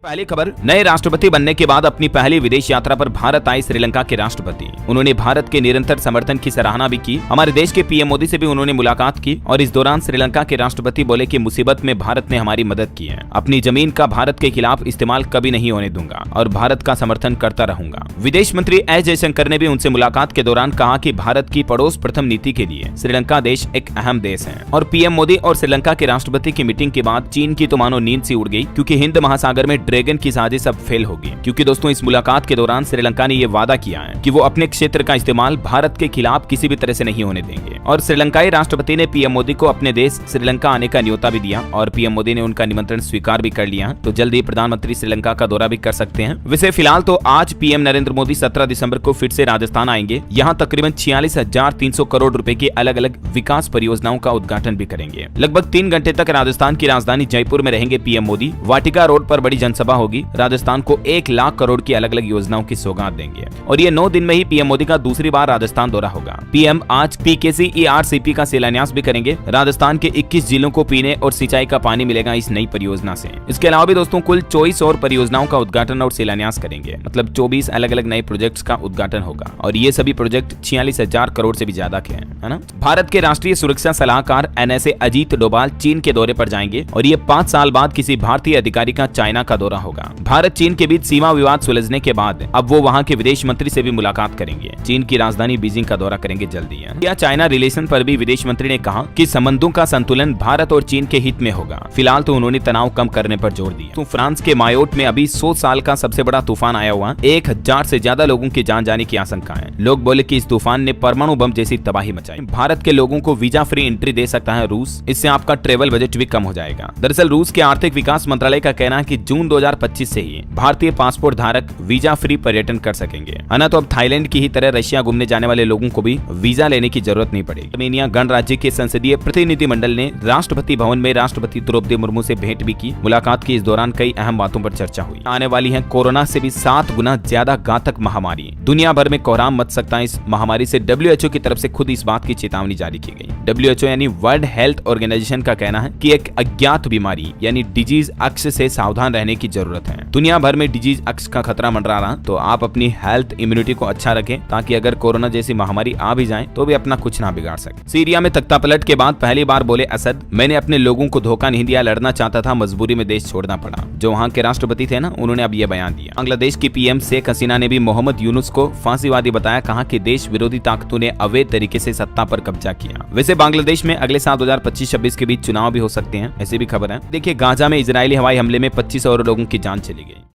पहली खबर, नए राष्ट्रपति बनने के बाद अपनी पहली विदेश यात्रा पर भारत आए श्रीलंका के राष्ट्रपति। उन्होंने भारत के निरंतर समर्थन की सराहना भी की। हमारे देश के पीएम मोदी से भी उन्होंने मुलाकात की और इस दौरान श्रीलंका के राष्ट्रपति बोले कि मुसीबत में भारत ने हमारी मदद की है। अपनी जमीन का भारत के खिलाफ इस्तेमाल कभी नहीं होने दूंगा और भारत का समर्थन करता रहूंगा। विदेश मंत्री एस जयशंकर ने भी उनसे मुलाकात के दौरान कहा कि भारत की पड़ोस प्रथम नीति के लिए श्रीलंका देश एक अहम देश है। और पीएम मोदी और श्रीलंका के राष्ट्रपति की मीटिंग के बाद चीन की तो मानो नींद सी उड़ गई, क्योंकि हिंद महासागर में ड्रैगन की साजिश अब फेल होगी। क्योंकि दोस्तों, इस मुलाकात के दौरान श्रीलंका ने ये वादा किया है कि वो अपने क्षेत्र का इस्तेमाल भारत के खिलाफ किसी भी तरह से नहीं होने देंगे। और श्रीलंकाई राष्ट्रपति ने पीएम मोदी को अपने देश श्रीलंका आने का न्योता भी दिया और पीएम मोदी ने उनका निमंत्रण स्वीकार भी कर लिया। तो जल्द ही प्रधानमंत्री श्रीलंका का दौरा भी कर सकते हैं। वैसे फिलहाल तो आज पीएम नरेंद्र मोदी 17 दिसंबर को फिर से राजस्थान आएंगे। यहाँ तकरीबन 46,300 करोड़ रुपए की अलग अलग विकास परियोजनाओं का उद्घाटन भी करेंगे। लगभग 3 घंटे तक राजस्थान की राजधानी जयपुर में रहेंगे पीएम मोदी। वाटिका रोड पर बड़ी जनसभा होगी। राजस्थान को 1 लाख करोड़ की अलग अलग योजनाओं की सौगात देंगे और ये 9 दिन में ही पीएम मोदी का दूसरी बार राजस्थान दौरा होगा। पीएम आज PKC-ERCP का शिलान्यास भी करेंगे। राजस्थान के 21 जिलों को पीने और सिंचाई का पानी मिलेगा इस नई परियोजना से। इसके अलावा भी दोस्तों कुल 24 और परियोजनाओं का उद्घाटन और शिलान्यास करेंगे। मतलब 24 अलग अलग नए प्रोजेक्ट्स का उद्घाटन होगा और ये सभी प्रोजेक्ट 46,000 करोड़ से भी ज्यादा के हैं, है ना। भारत के राष्ट्रीय सुरक्षा सलाहकार NSA अजीत डोभाल चीन के दौरे पर जाएंगे और ये 5 साल बाद किसी भारतीय अधिकारी का चाइना का दौरा होगा। भारत चीन के बीच सीमा विवाद सुलझने के बाद अब वो वहां के विदेश मंत्री से भी मुलाकात करेंगे। चीन की राजधानी बीजिंग का दौरा करेंगे जल्दी। या चाइना रिलेशन पर भी विदेश मंत्री ने कहा कि संबंधों का संतुलन भारत और चीन के हित में होगा। फिलहाल तो उन्होंने तनाव कम करने पर जोर दिया। तो फ्रांस के मायोट में अभी 100 साल का सबसे बड़ा तूफान आया हुआ। 1000 से ज्यादा लोगों की जान जाने की आशंका है। लोग बोले कि इस तूफान ने परमाणु बम जैसी तबाही मचाई। भारत के लोगों को वीजा फ्री एंट्री दे सकता है रूस। इससे आपका ट्रेवल बजट भी कम हो जाएगा। दरअसल रूस के आर्थिक विकास मंत्रालय का कहना है कि जून 2025 से ही भारतीय पासपोर्ट धारक वीजा फ्री पर्यटन कर सकेंगे, है ना। तो अब थाईलैंड की ही तरह रशिया घूमने जाने वाले लोगों को भी वीजा लेने की जरूरत नहीं पड़ेगी। आर्मेनिया गणराज्य के संसदीय प्रतिनिधिमंडल ने राष्ट्रपति भवन में राष्ट्रपति द्रौपदी मुर्मू से भेंट भी की। मुलाकात की इस दौरान कई अहम बातों पर चर्चा हुई। आने वाली है कोरोना से भी 7 गुना ज्यादा घातक महामारी। दुनिया भर में कोहराम मच सकता है इस महामारी से। WHO की तरफ से खुद इस बात की चेतावनी जारी की गई। WHO यानी वर्ल्ड हेल्थ ऑर्गेनाइजेशन का कहना है कि एक अज्ञात बीमारी यानी डिजीज अक्ष से सावधान रहने की जरूरत है। दुनिया भर में डिजीज अक्ष का खतरा मंडरा रहा, तो आप अपनी हेल्थ इम्यूनिटी को अच्छा रखें ताकि अगर कोरोना जैसी महामारी आ भी जाए तो भी अपना कुछ ना बिगाड़ सके। सीरिया में तख्तापलट के बाद पहली बार बोले असद, मैंने अपने लोगों को धोखा नहीं दिया, लड़ना चाहता था, मजबूरी में देश छोड़ना पड़ा। जो वहाँ के राष्ट्रपति थे ना, उन्होंने अब ये बयान दिया। बांग्लादेश की पीएम शेख हसीना ने भी मोहम्मद यूनुस को फांसीवादी बताया। कहा कि देश विरोधी ताकतों ने अवैध तरीके से सत्ता पर कब्जा किया। वैसे बांग्लादेश में अगले साल 2025-26 के बीच चुनाव भी हो सकते हैं, ऐसी भी खबर है। देखिए, गाजा में इजरायली हवाई हमले में 25 और लोगों की जान चली गई।